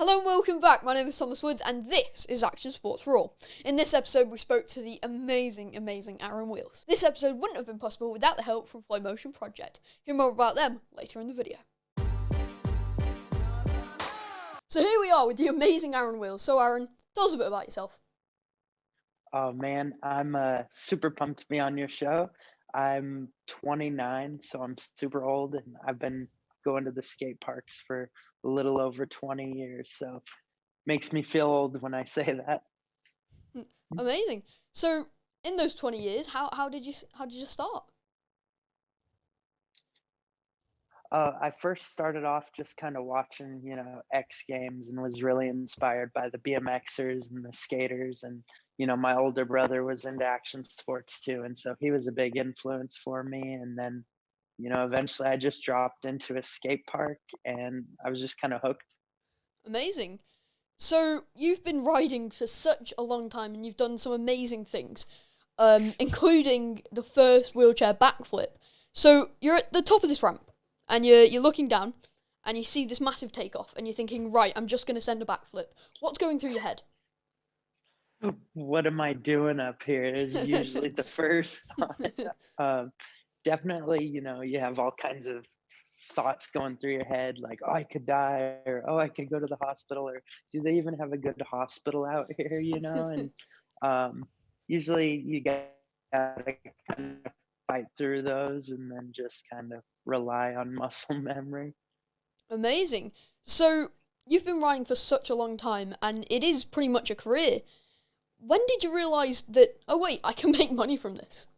Hello and welcome back. My name is Thomas Woods and this is Action Sports for All. In this episode we spoke to the amazing Aaron Wheelz. This episode wouldn't have been possible without the help from Flowmotion Project. Hear more about them later in the video. So here we are with the amazing Aaron Wheelz. So Aaron, tell us a bit about yourself. Oh man, I'm super pumped to be on your show. I'm 29, so I'm super old, and I've been going to the skate parks for a little over 20 years, so makes me feel old when I say that. Amazing. So in those 20 years, how did you start? I first started off just kind of watching, X Games, and was really inspired by the BMXers and the skaters. And, my older brother was into action sports too. And so he was a big influence for me. And then, eventually I just dropped into a skate park and I was just kind of hooked. Amazing. So you've been riding for such a long time and you've done some amazing things, including the first wheelchair backflip. So you're at the top of this ramp and you're looking down and you see this massive takeoff and you're thinking, right, I'm just going to send a backflip. What's going through your head? What am I doing up here is usually the first thought. Definitely, you have all kinds of thoughts going through your head, like, oh, I could die, or oh, I could go to the hospital, or do they even have a good hospital out here, And usually you gotta kind of fight through those and then just kind of rely on muscle memory. Amazing. So you've been riding for such a long time and it is pretty much a career. When did you realise that, oh wait, I can make money from this?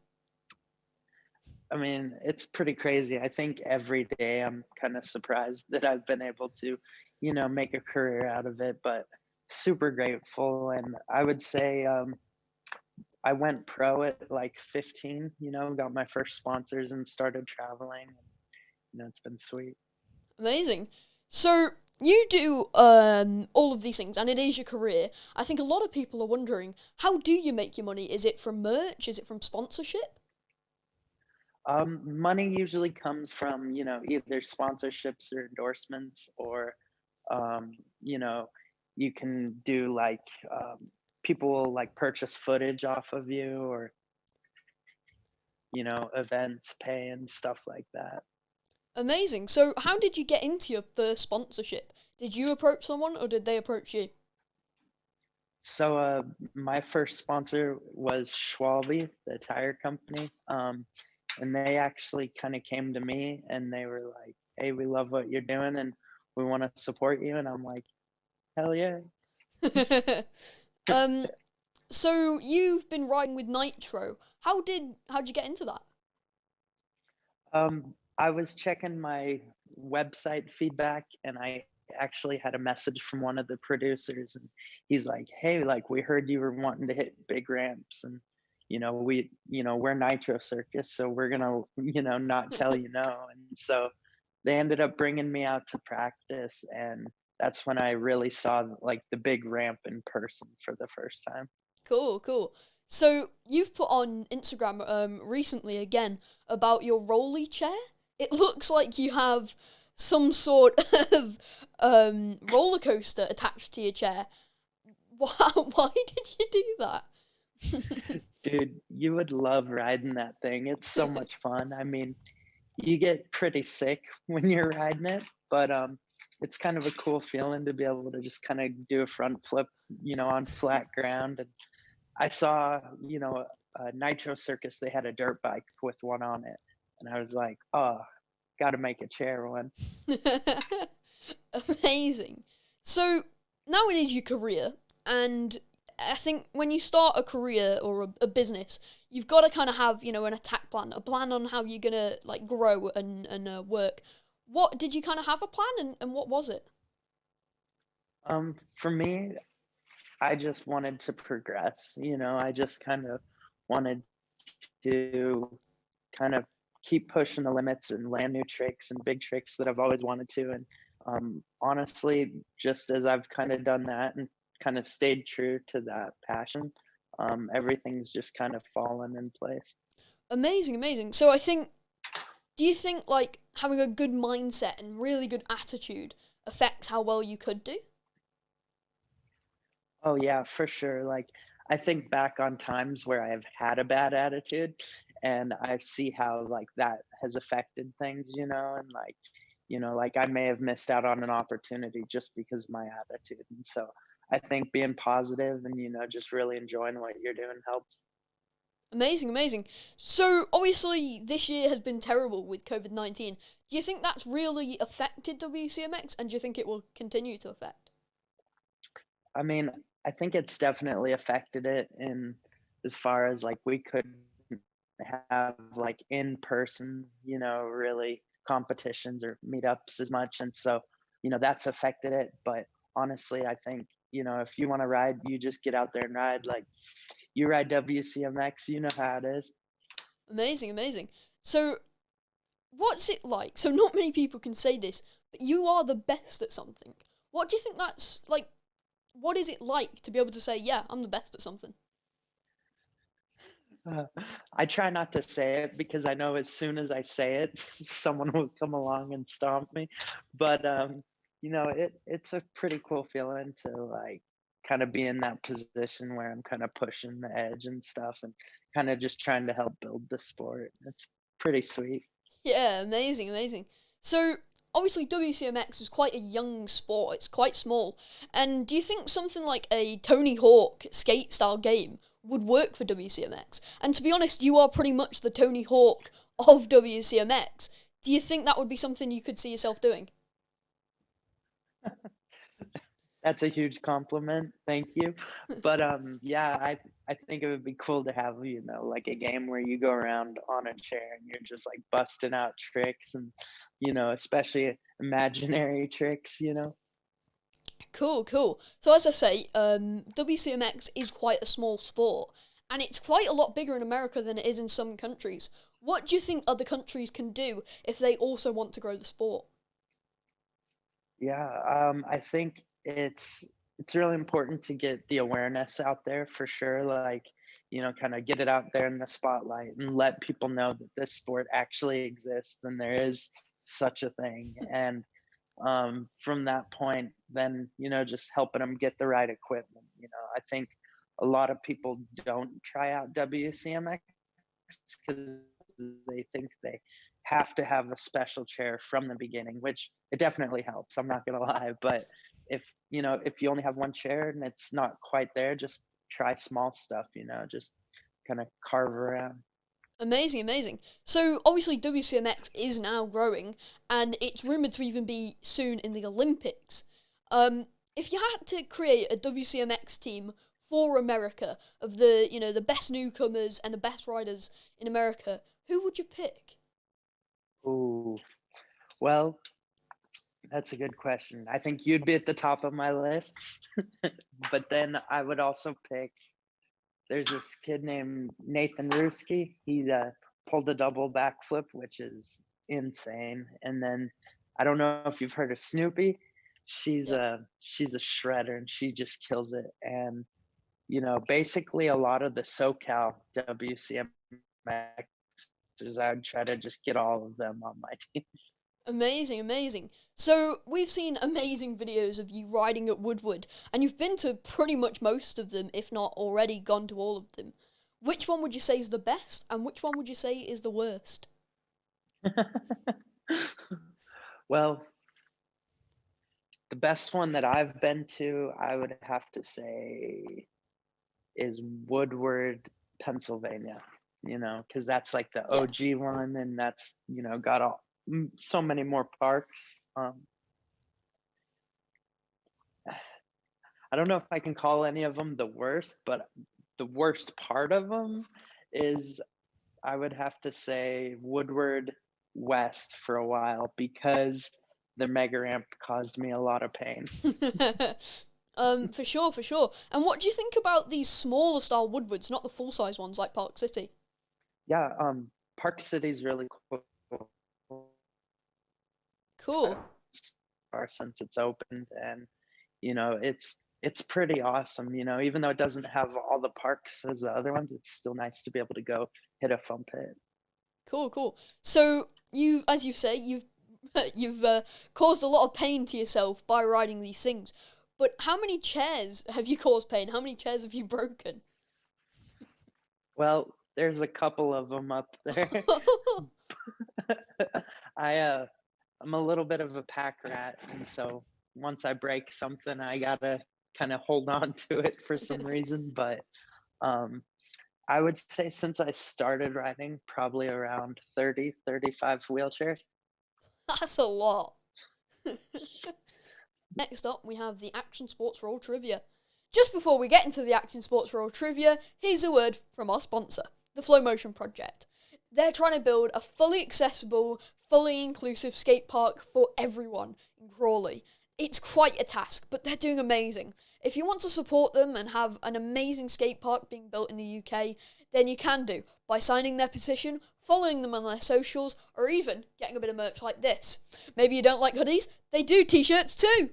I mean, it's pretty crazy. I think every day I'm kind of surprised that I've been able to, make a career out of it, but super grateful. And I would say I went pro at like 15, got my first sponsors and started traveling. It's been sweet. Amazing. So you do all of these things and it is your career. I think a lot of people are wondering, how do you make your money? Is it from merch? Is it from sponsorship? Money usually comes from, either sponsorships or endorsements, or, um, you know, you can do like people will like purchase footage off of you, or, events pay and stuff like that. Amazing. So how did you get into your first sponsorship? Did you approach someone or did they approach you? So my first sponsor was Schwalbe, the tire company. And they actually kind of came to me and they were like, "Hey, we love what you're doing and we want to support you." And I'm like, "Hell yeah." um, so you've been riding with Nitro. How'd you get into that? I was checking my website feedback and I actually had a message from one of the producers, and he's like, "Hey, like we heard you were wanting to hit big ramps, and we're Nitro Circus, so we're gonna, not tell you no." And so they ended up bringing me out to practice, and that's when I really saw like the big ramp in person for the first time. Cool, cool. So you've put on Instagram recently again about your rolly chair. It looks like you have some sort of roller coaster attached to your chair. Why did you do that? Dude, you would love riding that thing. It's so much fun. I mean, you get pretty sick when you're riding it, but it's kind of a cool feeling to be able to just kind of do a front flip, on flat ground. And I saw, Nitro Circus, they had a dirt bike with one on it, and I was like, oh, got to make a chair one. Amazing. So now it is your career, and I think when you start a career or a business, you've got to kind of have an attack plan, a plan on how you're gonna like grow and work. What did you kind of have a plan, and what was it? For me, I just wanted to progress. I just kind of wanted to kind of keep pushing the limits and land new tricks and big tricks that I've always wanted to. And honestly, just as I've kind of done that and kind of stayed true to that passion, everything's just kind of fallen in place. Amazing, amazing. So do you think like having a good mindset and really good attitude affects how well you could do? Oh yeah, for sure. Like I think back on times where I've had a bad attitude and I see how like that has affected things, and like, like I may have missed out on an opportunity just because of my attitude. And so I think being positive and, just really enjoying what you're doing helps. Amazing, amazing. So obviously this year has been terrible with COVID-19. Do you think that's really affected WCMX, and do you think it will continue to affect? I mean, I think it's definitely affected it in as far as like we couldn't have like in person, really competitions or meetups as much. And so, that's affected it. But honestly, I think, if you want to ride, you just get out there and ride. Like you ride WCMX, you know how it is. Amazing, amazing. So what's it like? So not many people can say this, but you are the best at something. What do you think that's like? What is it like to be able to say, yeah, I'm the best at something? Uh, I try not to say it because I know as soon as I say it, someone will come along and stomp me. But it's a pretty cool feeling to like kind of be in that position where I'm kind of pushing the edge and stuff and kind of just trying to help build the sport. It's pretty sweet. Yeah, amazing, amazing. So obviously WCMX is quite a young sport. It's quite small. And do you think something like a Tony Hawk skate style game would work for WCMX? And to be honest, you are pretty much the Tony Hawk of WCMX. Do you think that would be something you could see yourself doing? That's a huge compliment. Thank you. But yeah, I think it would be cool to have, like a game where you go around on a chair and you're just like busting out tricks and, especially imaginary tricks. Cool, cool. So as I say, WCMX is quite a small sport, and it's quite a lot bigger in America than it is in some countries. What do you think other countries can do if they also want to grow the sport? Yeah, I think it's really important to get the awareness out there for sure. Like, kind of get it out there in the spotlight and let people know that this sport actually exists and there is such a thing. And from that point, then just helping them get the right equipment. I think a lot of people don't try out WCMX because they think they have to have a special chair from the beginning, which it definitely helps. I'm not gonna lie, but if you only have one chair and it's not quite there, just try small stuff. Just kind of carve around. Amazing, amazing. So obviously WCMX is now growing, and it's rumored to even be soon in the Olympics. If you had to create a WCMX team for America of the best newcomers and the best riders in America, who would you pick? Ooh, well, that's a good question. I think you'd be at the top of my list, but then I would also pick. There's this kid named Nathan Ruski. He pulled a double backflip, which is insane. And then I don't know if you've heard of Snoopy. Yeah. She's a shredder and she just kills it. And basically a lot of the SoCal WCMXers, I'd try to just get all of them on my team. Amazing, amazing. So we've seen amazing videos of you riding at Woodward, and you've been to pretty much most of them, if not already gone to all of them. Which one would you say is the best, and which one would you say is the worst? Well, the best one that I've been to, I would have to say, is Woodward, Pennsylvania. Because that's like the Yeah. OG one, and that's got so many more parks. I don't know if I can call any of them the worst, but the worst part of them is I would have to say Woodward West for a while because the mega ramp caused me a lot of pain. For sure, for sure. And what do you think about these smaller style Woodwards, not the full size ones like Park City? Yeah, Park City's really cool Cool. since it's opened, and it's pretty awesome. Even though it doesn't have all the parks as the other ones, it's still nice to be able to go hit a fun pit. Cool, cool. So you, as you say, you've you've caused a lot of pain to yourself by riding these things. But how many chairs have you caused pain? How many chairs have you broken? Well, there's a couple of them up there. I'm a little bit of a pack rat, and so once I break something, I gotta kind of hold on to it for some reason. But um, I would say since I started riding, probably around 30, 35 wheelchairs. That's a lot. Next up, we have the Action Sports Roll Trivia. Just before we get into the Action Sports Roll Trivia, here's a word from our sponsor, the Flowmotion Project. They're trying to build a fully accessible, fully inclusive skate park for everyone in Crawley. It's quite a task, but they're doing amazing. If you want to support them and have an amazing skate park being built in the UK, then you can do by signing their petition, following them on their socials, or even getting a bit of merch like this. Maybe you don't like hoodies? They do t-shirts too!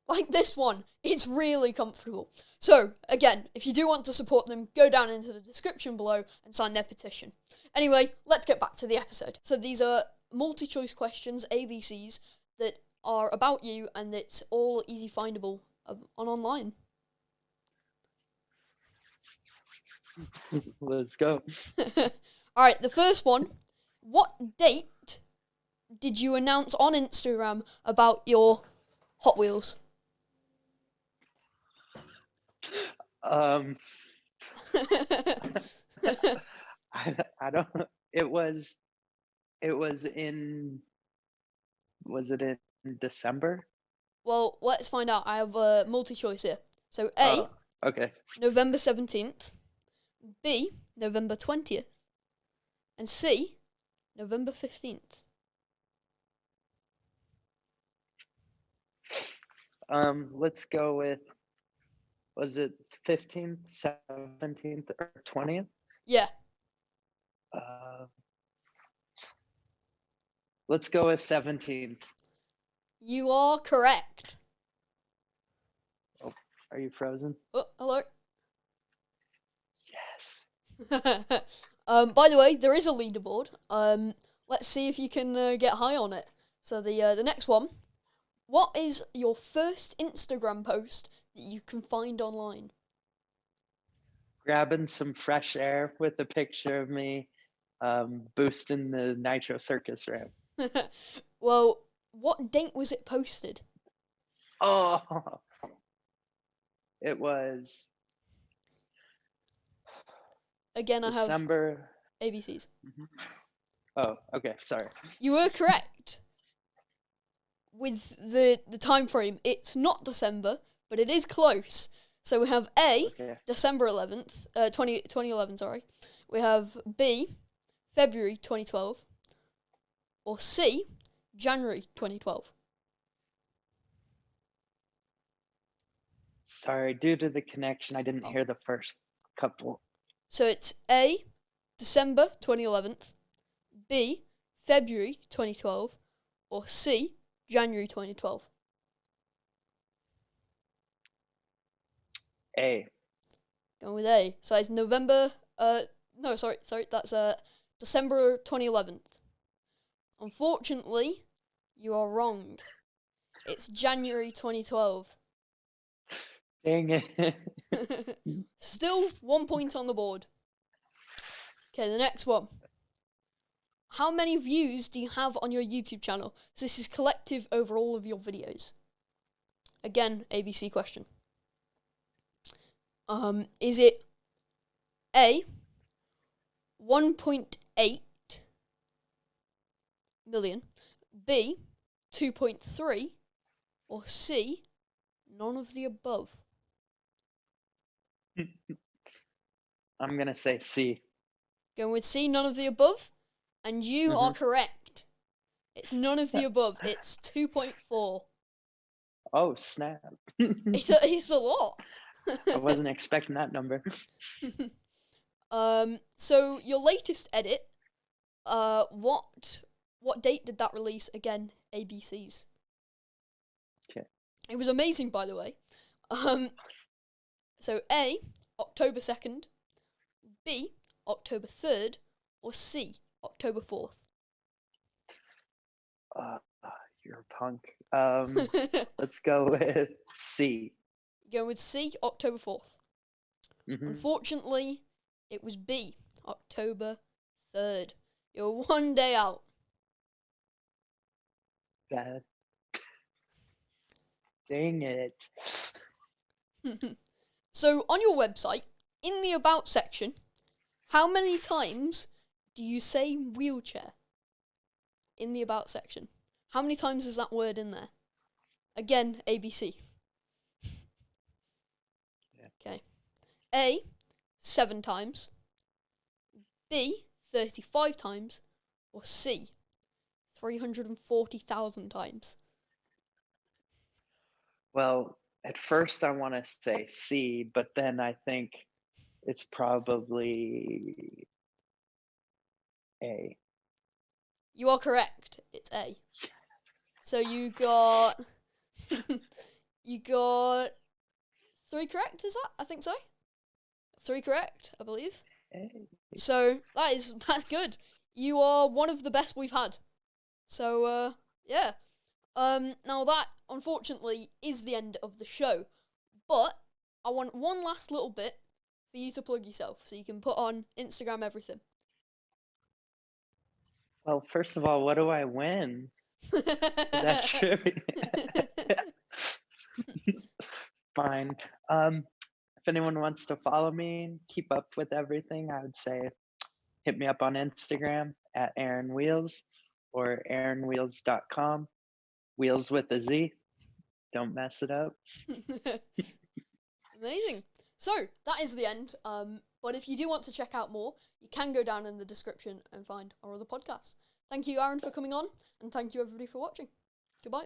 Like this one. It's really comfortable. So, again, if you do want to support them, go down into the description below and sign their petition. Anyway, let's get back to the episode. So these are multi-choice questions, ABCs, that are about you, and it's all easy findable on online. Let's go. Alright, the first one. What date did you announce on Instagram about your Hot Wheels? I don't. It was in. Was it in December? Well, let's find out. I have a multi-choice here. So A, Okay. November 17th, B, November 20th, and C, November 15th. Let's go with. Was it 15th, 17th, or 20th? Yeah. Let's go with 17th. You are correct. Oh, are you frozen? Oh, hello. Yes. By the way, there is a leaderboard. Let's see if you can get high on it. So the next one. What is your first Instagram post that you can find online? Grabbing some fresh air with a picture of me boosting the Nitro Circus ramp. Well, what date was it posted? Oh, it was Again, I have December. ABCs. Oh, okay, sorry. You were correct. With the time frame, it's not December, but it is close. So we have A, Okay. December 11th, 2011, sorry. We have B, February 2012. Or C, January 2012. Sorry, due to the connection, I didn't hear the first couple. So it's A, December 2011, B, February 2012, or C, January 2012. A. Going with A. So it's November, no, sorry, that's December 2011. Unfortunately, you are wrong. It's January 2012. Dang it. Still 1 point on the board. Okay, the next one. How many views do you have on your YouTube channel? So this is collective over all of your videos. Again, ABC question. Is it A, 1.8 million, B, 2.3, or C, none of the above? I'm going to say C. Going with C, none of the above? And you are correct. It's none of the above. It's 2.4. Oh, snap. It's a lot. I wasn't expecting that number. So your latest edit, what date did that release? Again, ABCs. Okay. It was amazing, by the way. So A, October 2nd, B, October 3rd, or C, October 4th. You're a punk. Let's go with C, You're going with C, October 4th. Mm-hmm. Unfortunately, it was B, October 3rd. You're 1 day out. That. Dang it. So, on your website, in the About section, how many times do you say wheelchair? In the About section. How many times is that word in there? Again, ABC. Yeah. Okay. A, 7 times. B, 35 times. Or C, 340,000 times. Well, at first I want to say C, but then I think it's probably A. You are correct. It's A. So you got you got 3 correct, is that? I think so. 3 correct, I believe. A. So that's good. You are one of the best we've had. So yeah. Now that unfortunately is the end of the show. But I want one last little bit for you to plug yourself so you can put on Instagram everything. Well, first of all, what do I win? That's true. Fine. If anyone wants to follow me, keep up with everything, I would say hit me up on Instagram at Aaron Wheelz or aaronwheelz.com. Wheels with a Z. Don't mess it up. Amazing. So that is the end. But if you do want to check out more, you can go down in the description and find our other podcasts. Thank you, Aaron, for coming on, and thank you everybody for watching. Goodbye.